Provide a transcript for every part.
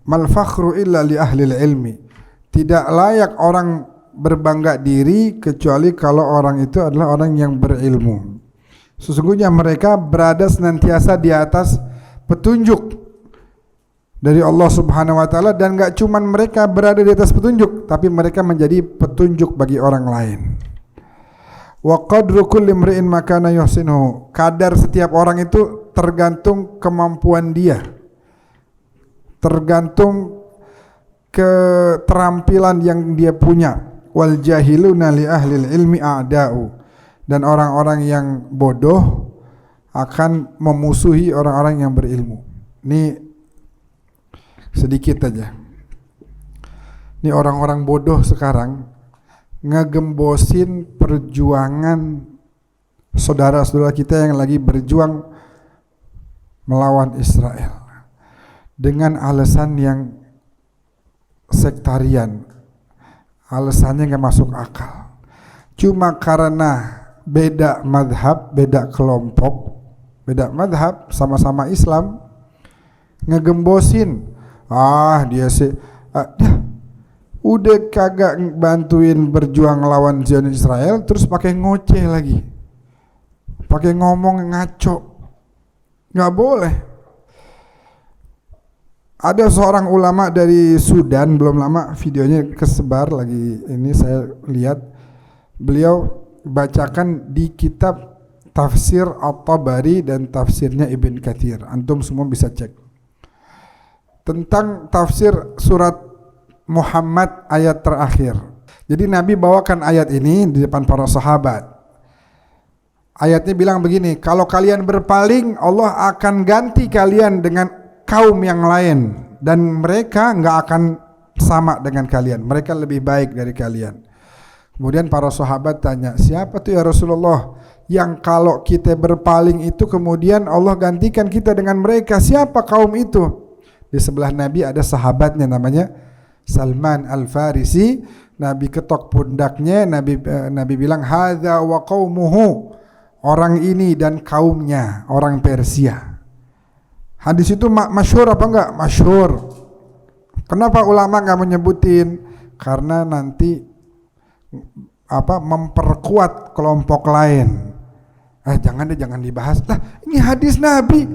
Mal fakhru illa li ahli ilmi. Tidak layak orang berbangga diri kecuali kalau orang itu adalah orang yang berilmu. Sesungguhnya mereka berada senantiasa di atas petunjuk dari Allah Subhanahu wa taala, dan enggak cuman mereka berada di atas petunjuk, tapi mereka menjadi petunjuk bagi orang lain. Wa qadru kulli imri'in makana yuhsinuhu. Kadar setiap orang itu tergantung kemampuan dia, tergantung keterampilan yang dia punya. Wal jahiluna li ahli ilmi a'da'u. Dan orang-orang yang bodoh akan memusuhi orang-orang yang berilmu. Ini sedikit aja. Ini orang-orang bodoh sekarang ngegembosin perjuangan saudara-saudara kita yang lagi berjuang melawan Israel dengan alasan yang sektarian, alasannya nggak masuk akal. Cuma karena beda madhab, beda kelompok, beda madhab, sama-sama Islam, ngegembosin. Dia sih, udah kagak bantuin berjuang lawan Zionis Israel, terus pakai ngoceh lagi, pakai ngomong ngaco, nggak boleh. Ada seorang ulama dari Sudan, belum lama videonya kesebar lagi, ini saya lihat, beliau bacakan di kitab tafsir At-Tabari dan tafsirnya Ibn Katsir. Antum semua bisa cek tentang tafsir surat Muhammad ayat terakhir. Jadi Nabi bawakan ayat ini di depan para sahabat. Ayatnya bilang begini, kalau kalian berpaling, Allah akan ganti kalian dengan kaum yang lain, dan mereka nggak akan sama dengan kalian, mereka lebih baik dari kalian. Kemudian para sahabat tanya, siapa tuh ya Rasulullah yang kalau kita berpaling itu kemudian Allah gantikan kita dengan mereka? Siapa kaum itu? Di sebelah Nabi ada sahabatnya namanya Salman Al-Farisi. Nabi ketok pundaknya, Nabi bilang, hadza wa qaumuhu, orang ini dan kaumnya, orang Persia. Hadis itu masyhur apa enggak? Masyhur. Kenapa ulama enggak menyebutin? Karena nanti memperkuat kelompok lain. Jangan dibahas. Ini hadis Nabi,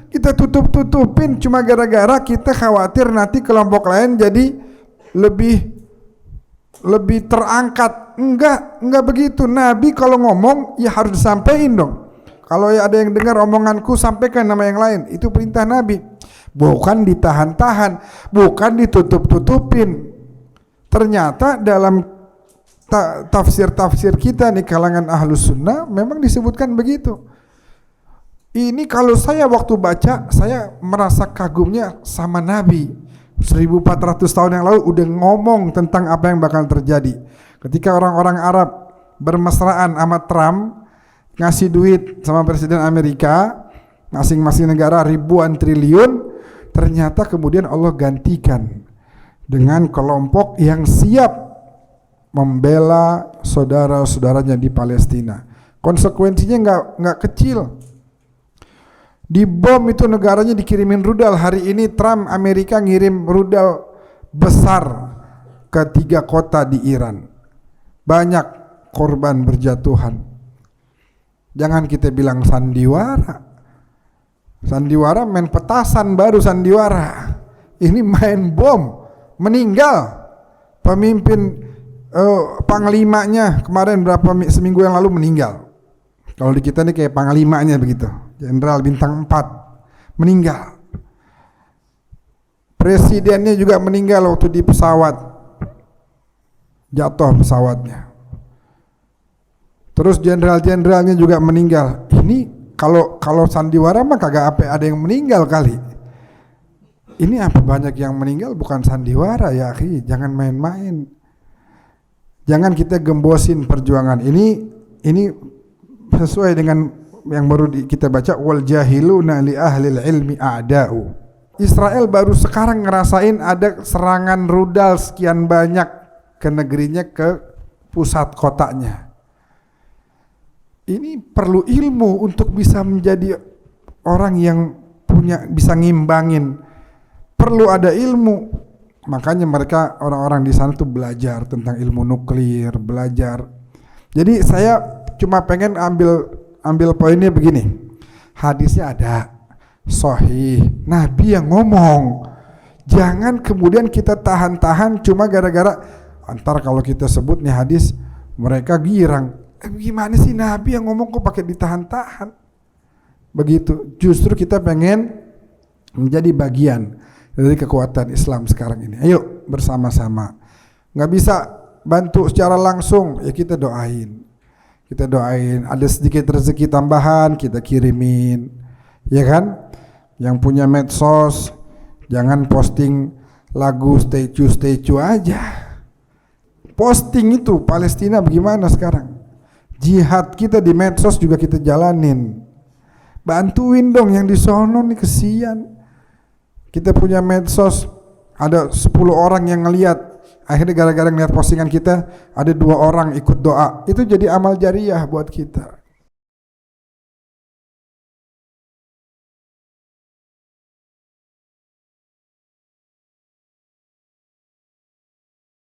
kita tutupin cuma gara-gara kita khawatir nanti kelompok lain jadi lebih terangkat. Enggak begitu. Nabi kalau ngomong ya harus disampaikan dong. Kalau ada yang dengar omonganku, sampaikan nama yang lain. Itu perintah Nabi. Bukan ditahan-tahan, bukan ditutup-tutupin. Ternyata dalam tafsir-tafsir kita di kalangan ahlus sunnah memang disebutkan begitu. Ini kalau saya waktu baca, saya merasa kagumnya sama Nabi. 1400 tahun yang lalu udah ngomong tentang apa yang bakal terjadi. Ketika orang-orang Arab bermesraan sama Trump, ngasih duit sama Presiden Amerika, masing-masing negara ribuan triliun, ternyata kemudian Allah gantikan dengan kelompok yang siap membela saudara-saudaranya di Palestina. Konsekuensinya nggak kecil. Di bom itu negaranya dikirimin rudal. Hari ini Trump Amerika ngirim rudal besar ke 3 kota di Iran. Banyak korban berjatuhan. Jangan kita bilang sandiwara. Sandiwara main petasan baru sandiwara. Ini main bom, meninggal. Pemimpin panglimanya kemarin seminggu yang lalu meninggal. Kalau di kita nih kayak panglimanya begitu, Jenderal bintang 4 meninggal. Presidennya juga meninggal waktu di pesawat, jatuh pesawatnya. Terus jenderal-jenderalnya juga meninggal. Ini kalau sandiwara mah kagak ada yang meninggal kali. Ini apa banyak yang meninggal bukan sandiwara ya akhi, jangan main-main. Jangan kita gembosin perjuangan ini sesuai dengan yang baru kita baca, wal jahiluna li ahlil ilmi a'da'u. Israel baru sekarang ngerasain ada serangan rudal sekian banyak ke negerinya, ke pusat kotanya. Ini perlu ilmu untuk bisa menjadi orang yang bisa ngimbangin perlu ada ilmu. Makanya mereka orang-orang di sana tuh belajar tentang ilmu nuklir, belajar. Jadi saya cuma pengen ambil poinnya begini. Hadisnya ada, sahih, Nabi yang ngomong. Jangan kemudian kita tahan-tahan cuma gara-gara antar kalau kita sebut nih hadis mereka girang. Gimana sih Nabi yang ngomong kok pakai ditahan-tahan? Begitu. Justru kita pengen menjadi bagian dari kekuatan Islam sekarang ini. Ayo bersama-sama. Nggak bisa bantu secara langsung, ya kita doain. Kita doain, ada sedikit rezeki tambahan kita kirimin, ya kan? Yang punya medsos jangan posting lagu statue aja. Posting itu Palestina bagaimana sekarang? Jihad kita di medsos juga kita jalanin. Bantuin dong yang di sono nih, kesian. Kita punya medsos, ada 10 orang yang ngelihat. Akhirnya gara-gara ngeliat postingan kita ada 2 orang ikut doa, itu jadi amal jariah buat kita.